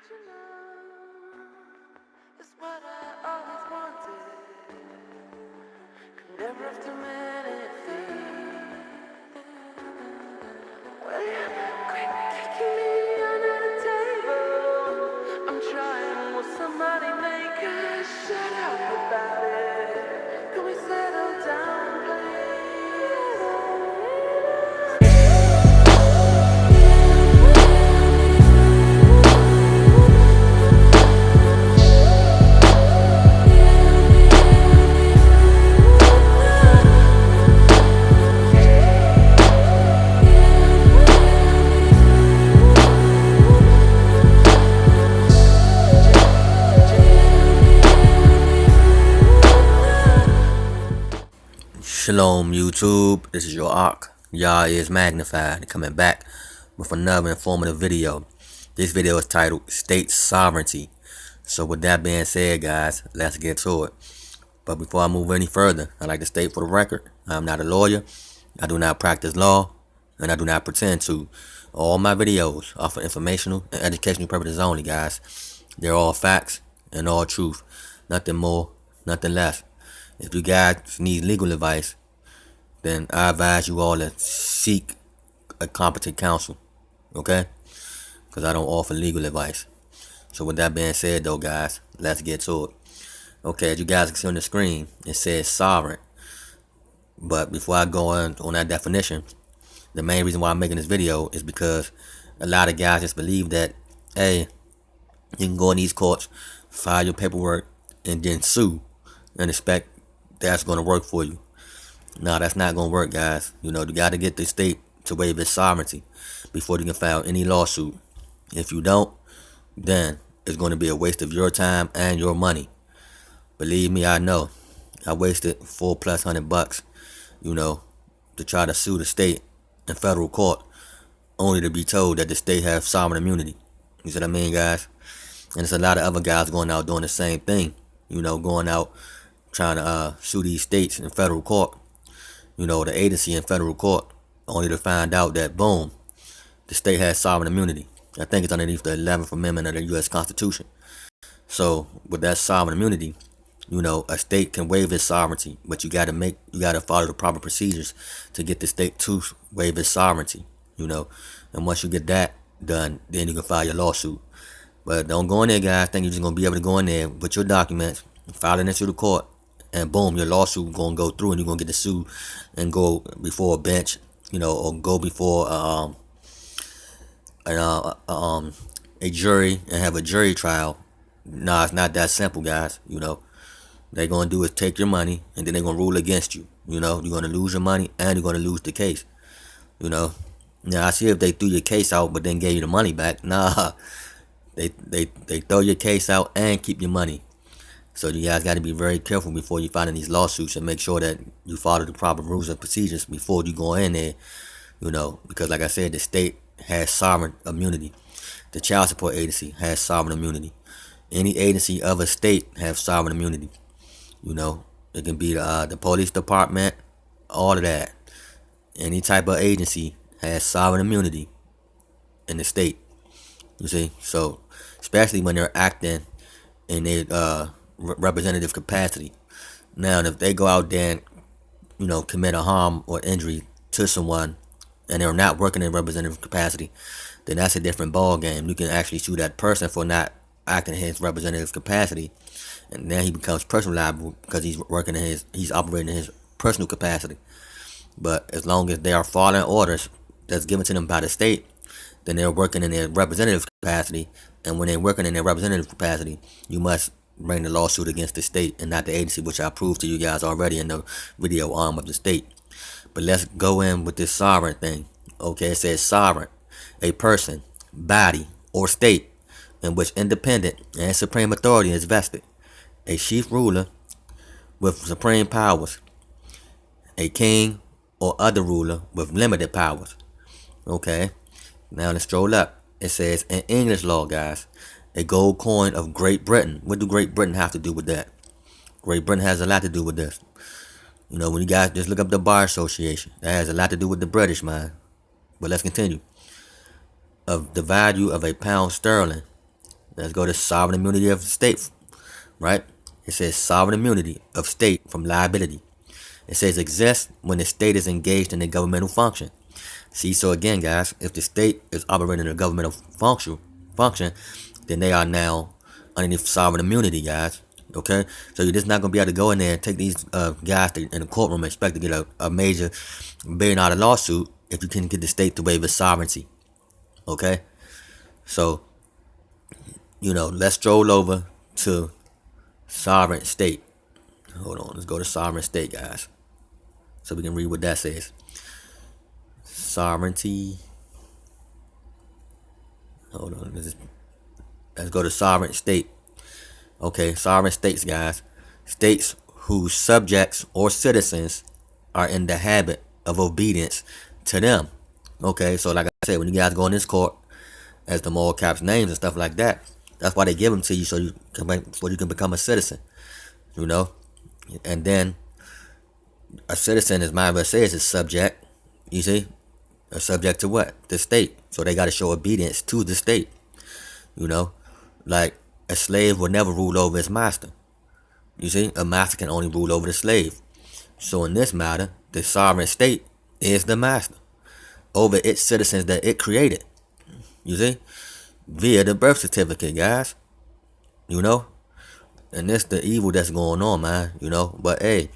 you know it's what I always wanted. Could never have too many things. Well, you quit kicking me under the table. I'm trying, will somebody make us shut up about it? Can we settle down, please? Shalom YouTube, this is your Ark. Yah is magnified, coming back with another informative video. This video is titled State Sovereignty. So with that being said, guys, let's get to it. But before I move any further, I'd like to state for the record, I'm not a lawyer, I do not practice law, and I do not pretend to. All my videos are for informational and educational purposes only, guys. They're all facts and all truth. Nothing more, nothing less. If you guys need legal advice, then I advise you all to seek a competent counsel, okay? Because I don't offer legal advice. So with that being said, though, guys, let's get to it. Okay, as you guys can see on the screen, it says sovereign. But before I go on that definition, the main reason why I'm making this video is because a lot of guys just believe that, hey, you can go in these courts, file your paperwork, and then sue and expect that's going to work for you. No, that's not going to work, guys. You got to get the state to waive its sovereignty before you can file any lawsuit. If you don't, then it's going to be a waste of your time and your money. Believe me, I know. I wasted $400+, to try to sue the state in federal court, only to be told that the state has sovereign immunity. You see what I mean, guys? And there's a lot of other guys going out doing the same thing. Going out trying to sue these states in federal court, the agency in federal court, only to find out that, boom, the state has sovereign immunity. I think it's underneath the 11th Amendment of the U.S. Constitution. So with that sovereign immunity, a state can waive its sovereignty, but you gotta follow the proper procedures to get the state to waive its sovereignty, and once you get that done, then you can file your lawsuit. But don't go in there, guys, think you're just gonna be able to go in there with your documents, file it into the court, and boom, your lawsuit gonna go through, and you're gonna get the suit and go before a bench, or go before a jury and have a jury trial. Nah, it's not that simple, guys. They're gonna do is take your money, and then they're gonna rule against you. You're gonna lose your money, and you're gonna lose the case. Now I see if they threw your case out, but then gave you the money back. Nah, they throw your case out and keep your money. So you guys got to be very careful before you file in these lawsuits, and make sure that you follow the proper rules and procedures before you go in there, because like I said, the state has sovereign immunity. The child support agency has sovereign immunity. Any agency of a state has sovereign immunity. It can be the police department, all of that. Any type of agency has sovereign immunity in the state. You see, so especially when they're acting in their representative capacity. Now, if they go out there and commit a harm or injury to someone, and they're not working in representative capacity, then that's a different ball game. You can actually sue that person for not acting in his representative capacity, and then he becomes personally liable because he's operating in his personal capacity. But as long as they are following orders that's given to them by the state, then they're working in their representative capacity. And when they're working in their representative capacity, you must bring the lawsuit against the state and not the agency, which I proved to you guys already in the video arm of the state. But let's go in with this sovereign thing. Okay, it says sovereign, a person, body, or state in which independent and supreme authority is vested, a chief ruler with supreme powers, a king or other ruler with limited powers. Okay, now let's scroll up. It says in English law, guys, a gold coin of Great Britain. What do Great Britain have to do with that? Great Britain has a lot to do with this. When you guys just look up the Bar Association, that has a lot to do with the British, man. But let's continue. Of the value of £1 sterling Let's go to sovereign immunity of the state, right? It says sovereign immunity of state from liability. It says exists when the state is engaged in a governmental function. See, so again, guys, if the state is operating in a governmental function, then they are now underneath sovereign immunity, guys. Okay, so you're just not gonna be able to go in there and take these guys in the courtroom and expect to get a major billion-dollar lawsuit if you can get the state to waive its sovereignty. Okay, so let's stroll over to sovereign state. Hold on, let's go to sovereign state, guys, so we can read what that says. Sovereignty. Hold on, let's go to sovereign state. Okay, sovereign states, guys. States whose subjects or citizens are in the habit of obedience to them. Okay, so like I said, when you guys go in this court as the moral caps names and stuff like that, that's why they give them to you so you can become a citizen. And then a citizen, as Myra says, is subject. You see, are subject to what? The state. So they got to show obedience to the state. Like a slave will never rule over his master. You see, a master can only rule over the slave. So in this matter, the sovereign state is the master over its citizens that it created. You see, via the birth certificate, guys. And this the evil that's going on, man. But hey,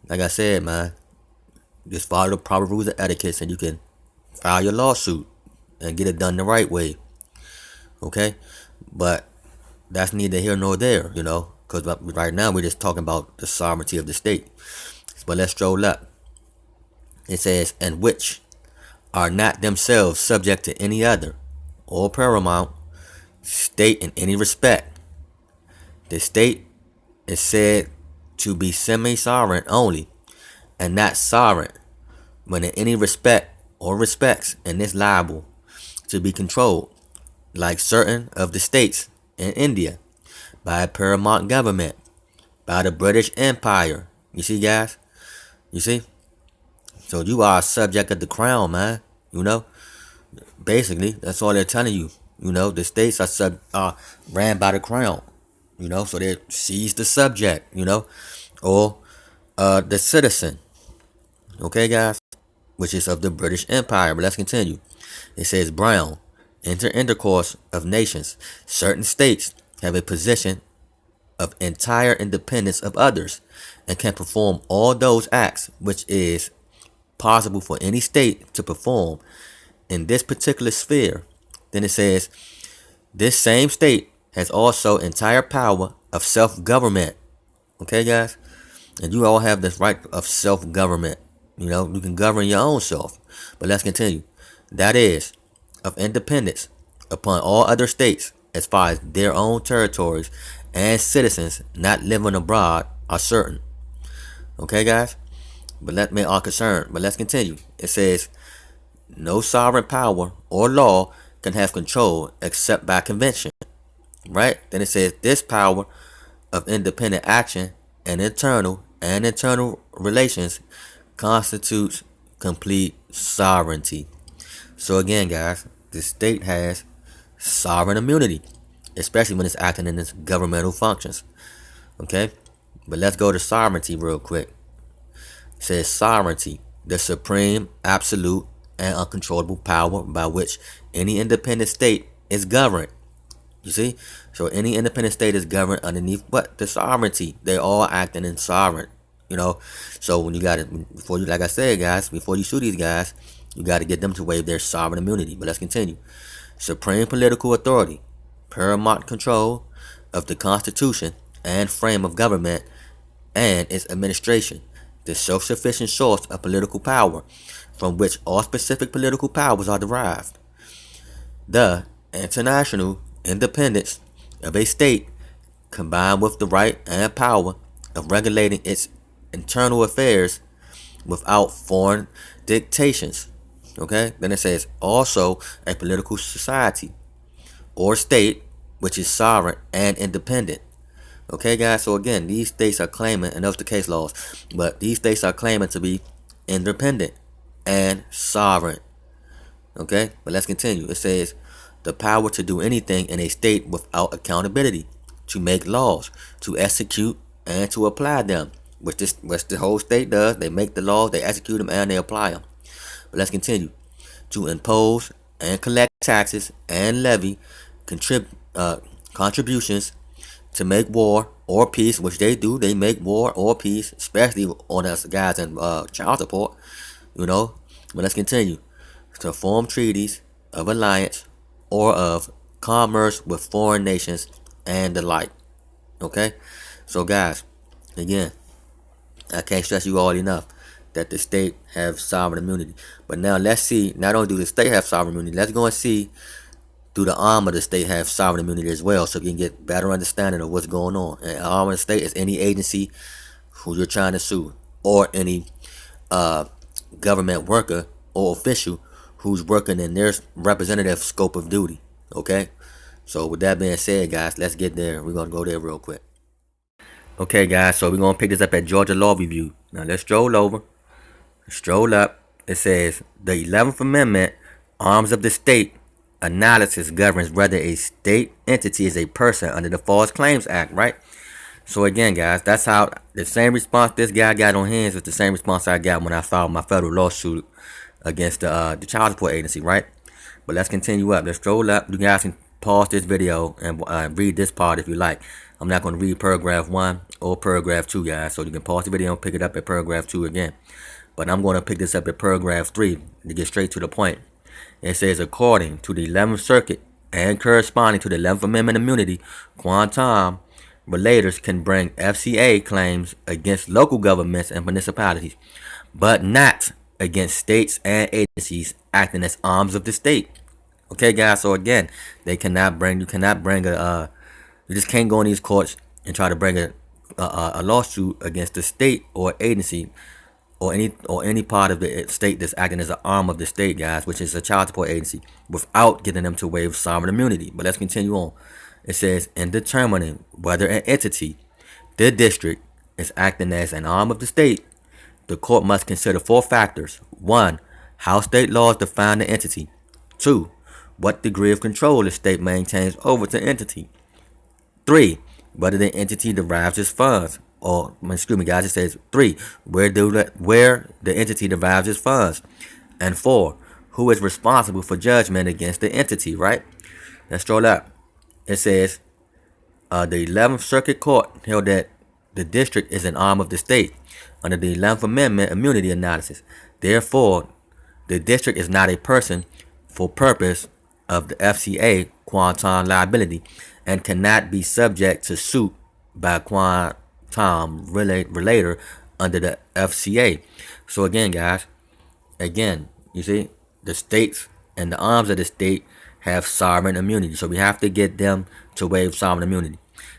like I said, man, just follow the proper rules of etiquette and you can file your lawsuit and get it done the right way. Okay, but that's neither here nor there, because right now we're just talking about the sovereignty of the state. But let's stroll up. It says, and which are not themselves subject to any other or paramount state in any respect. The state is said to be semi-sovereign only, and not sovereign when in any respect or respects, and is liable to be controlled, like certain of the states in India, by a paramount government, by the British Empire. You see, guys? You see? So you are a subject of the crown, man. Basically, that's all they're telling you. The states are ran by the crown. So they seize the subject, or the citizen. Okay, guys? Which is of the British Empire. But let's continue. It says, Brown, intercourse of nations. Certain states have a position of entire independence of others, and can perform all those acts which is possible for any state to perform in this particular sphere. Then it says, this same state has also entire power of self-government. Okay, guys? And you all have this right of self-government. You can govern your own self. But let's continue. That is, of independence upon all other states as far as their own territories and citizens not living abroad are certain. Okay, guys? But let's continue. It says, no sovereign power or law can have control except by convention. Right? Then it says, this power of independent action and internal relations constitutes complete sovereignty. So again, guys, the state has sovereign immunity, especially when it's acting in its governmental functions. Okay? But let's go to sovereignty real quick. It says sovereignty, the supreme, absolute, and uncontrollable power by which any independent state is governed. You see? So any independent state is governed underneath what? The sovereignty. They're all acting in sovereign. So when you got it, like I said, guys, before you sue these guys, you got to get them to waive their sovereign immunity. But let's continue. Supreme political authority, paramount control of the Constitution and frame of government and its administration, the self-sufficient source of political power from which all specific political powers are derived. The international independence of a state combined with the right and power of regulating its internal affairs without foreign dictations. Okay? Then it says also a political society or state which is sovereign and independent. Okay, guys? So again, these states are claiming, and those are the case laws, but these states are claiming to be independent and sovereign. Okay? But let's continue. It says the power to do anything in a state without accountability, to make laws, to execute and to apply them, which the whole state does. They make the laws, they execute them, and they apply them. But let's continue. To impose and collect taxes and levy contrib- uh, contributions, to make war or peace, which they do. They make war or peace, especially on us guys in child support, you know. But let's continue. To form treaties of alliance or of commerce with foreign nations and the like. Okay? So guys, again, I can't stress you all enough that the state have sovereign immunity. But now let's see, not only do the state have sovereign immunity, let's go and see, do the arm of the state have sovereign immunity as well, so you can get better understanding of what's going on. And arm of the state is any agency who you're trying to sue, or any government worker or official who's working in their representative scope of duty. Okay? So with that being said, guys, let's get there. We're going to go there real quick. Okay, guys, so we're going to pick this up at Georgia Law Review. Now, let's stroll over. Stroll up. It says, the 11th Amendment, Arms of the State, analysis governs whether a state entity is a person under the False Claims Act, right? So again, guys, that's how the same response this guy got on hands is the same response I got when I filed my federal lawsuit against the child support agency, right? But let's continue up. Let's stroll up. You guys can pause this video and read this part if you like. I'm not going to read paragraph 1 or paragraph 2, guys. So you can pause the video and pick it up at paragraph 2 again. But I'm going to pick this up at paragraph 3 to get straight to the point. It says, according to the 11th Circuit and corresponding to the 11th Amendment immunity, quantum relators can bring FCA claims against local governments and municipalities, but not against states and agencies acting as arms of the state. Okay, guys. So again, you cannot bring you just can't go in these courts and try to bring a lawsuit against the state or agency or any part of the state that's acting as an arm of the state, guys, which is a child support agency, without getting them to waive sovereign immunity. But let's continue on. It says, in determining whether an entity, the district, is acting as an arm of the state, the court must consider 4 factors. 1. How state laws define the entity. 2. What degree of control the state maintains over the entity. 3. Whether the entity derives its funds. Or, excuse me, guys, it says 3. Where the entity derives its funds. And 4. Who is responsible for judgment against the entity, right? Let's stroll up. It says, the 11th Circuit Court held that the district is an arm of the state under the 11th Amendment immunity analysis. Therefore, the district is not a person for purpose of the FCA quantum liability and cannot be subject to suit by quantum relator under the FCA. So again, guys, you see, the states and the arms of the state have sovereign immunity. So we have to get them to waive sovereign immunity.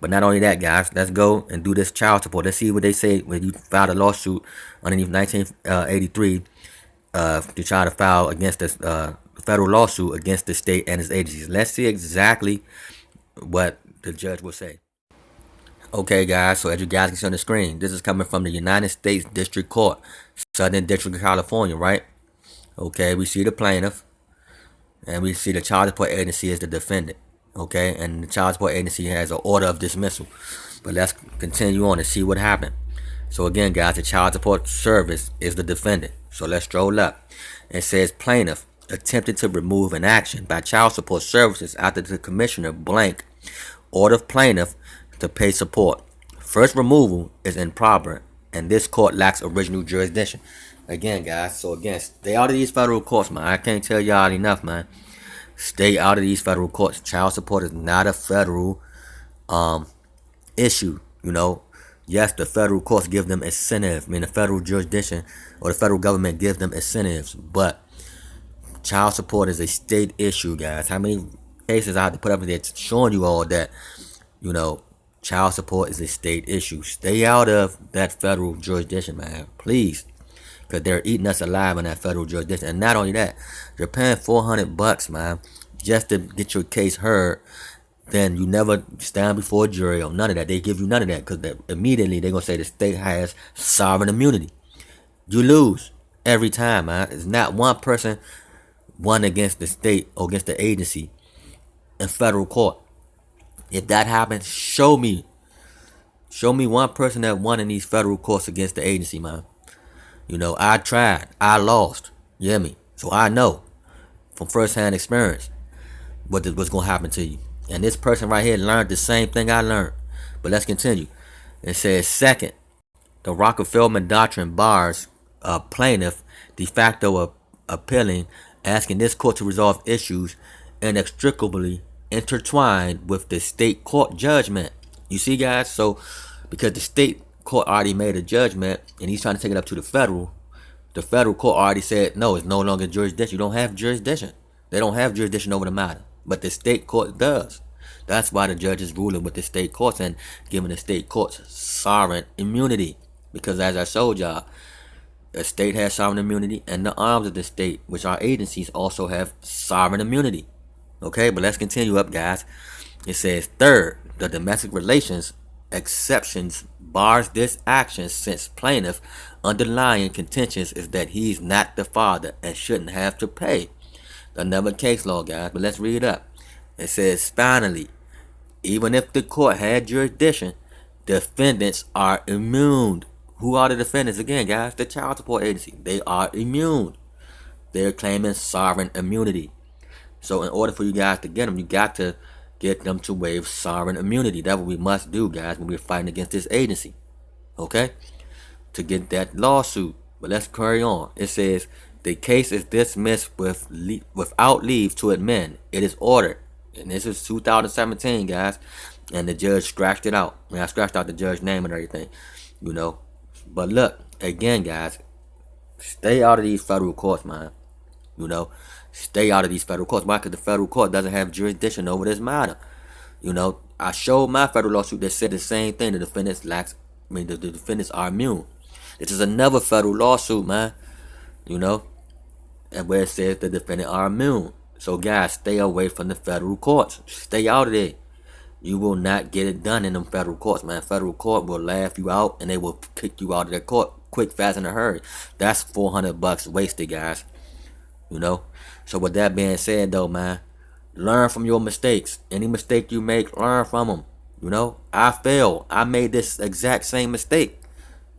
But not only that, guys, let's go and do this child support. Let's see what they say when you filed a lawsuit underneath 1983 to try to file against this federal lawsuit against the state and its agencies. Let's see exactly what the judge will say. Okay, guys, so as you guys can see on the screen, this is coming from the United States District Court, Southern District of California, right? Okay, we see the plaintiff, and we see the child support agency as the defendant. Okay, and the child support agency has an order of dismissal. But let's continue on and see what happened. So again, guys, the child support service is the defendant. So let's stroll up. It says plaintiff attempted to remove an action by child support services after the commissioner blank ordered plaintiff to pay support. First removal is improper, and this court lacks original jurisdiction. Again, guys, so again, stay out of these federal courts, man. I can't tell y'all enough, man. Stay out of these federal courts. Child support is not a federal issue, you know. Yes, the federal courts give them incentive. I mean, the federal jurisdiction or the federal government gives them incentives. But child support is a state issue, guys. How many cases I have to put up there showing you all that, you know, child support is a state issue. Stay out of that federal jurisdiction, man. Please. Because they're eating us alive in that federal jurisdiction. And not only that, you're paying $400, man, just to get your case heard. Then you never stand before a jury or none of that. They give you none of that because immediately they're going to say the state has sovereign immunity. You lose every time, man. It's not one person won against the state or against the agency in federal court. If that happens, show me one person that won in these federal courts against the agency, man. I tried, I lost. You hear me? So I know from firsthand experience what's gonna happen to you. And this person right here learned the same thing I learned. But let's continue. It says, second, the Rockefeller doctrine bars a plaintiff de facto appealing, asking this court to resolve issues inextricably intertwined with the state court judgment. You see, guys? So, because the state court already made a judgment and he's trying to take it up to the federal court already said, no, it's no longer jurisdiction. You don't have jurisdiction. They don't have jurisdiction over the matter. But the state court does. That's why the judge is ruling with the state courts and giving the state courts sovereign immunity. Because as I showed y'all, the state has sovereign immunity, and the arms of the state, which are agencies, also have sovereign immunity. Okay, but let's continue up, guys. It says, third, the domestic relations exceptions bars this action since plaintiff underlying contentions is that he's not the father and shouldn't have to pay. Another case law, guys, but let's read up. It says, finally, even if the court had jurisdiction, defendants are immune. Who are the defendants again, guys? The child support agency. They are immune. They're claiming sovereign immunity. So in order for you guys to get them, you got to get them to waive sovereign immunity. That's what we must do, guys, when we're fighting against this agency. Okay? To get that lawsuit. But let's carry on. It says, the case is dismissed without leave to amend. It is ordered. And this is 2017, guys. And the judge scratched it out. I scratched out the judge's name and everything. But look, again, guys, stay out of these federal courts, man. Stay out of these federal courts. Why? Because the federal court doesn't have jurisdiction over this matter. I showed my federal lawsuit that said the same thing. The defendants are immune. This is another federal lawsuit, man. And where it says the defendants are immune. So, guys, stay away from the federal courts. Stay out of there. You will not get it done in them federal courts, man. Federal court will laugh you out and they will kick you out of their court quick, fast, in a hurry. That's $400 wasted, guys. So with that being said, though, man, learn from your mistakes. Any mistake you make, learn from them. I failed. I made this exact same mistake,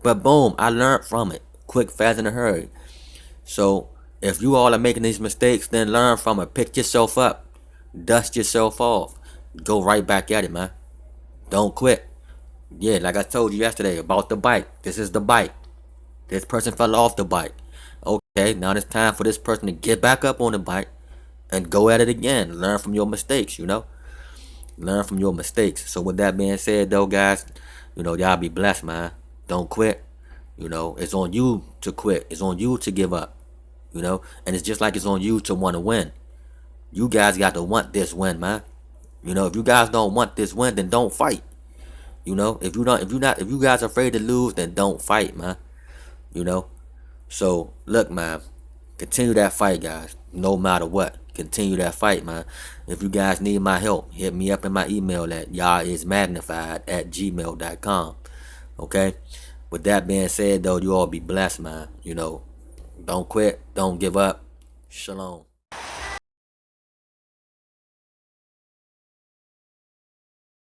but boom, I learned from it quick, fast, in a hurry. So if you all are making these mistakes, then learn from it. Pick yourself up, dust yourself off, go right back at it, man. Don't quit. Yeah, like I told you yesterday about the bike. This is the bike. This person fell off the bike. Okay, now it's time for this person to get back up on the bike and go at it again. Learn from your mistakes, Learn from your mistakes. So with that being said, though, guys, y'all be blessed, man. Don't quit. It's on you to quit. It's on you to give up. And it's just like it's on you to want to win. You guys got to want this win, man. If you guys don't want this win, then don't fight. If you guys are afraid to lose, then don't fight, man. So look, man, continue that fight, guys. No matter what, continue that fight, man. If you guys need my help, hit me up in my email at y'allismagnified@gmail.com. Okay. With that being said, though, you all be blessed, man. Don't quit, don't give up. Shalom.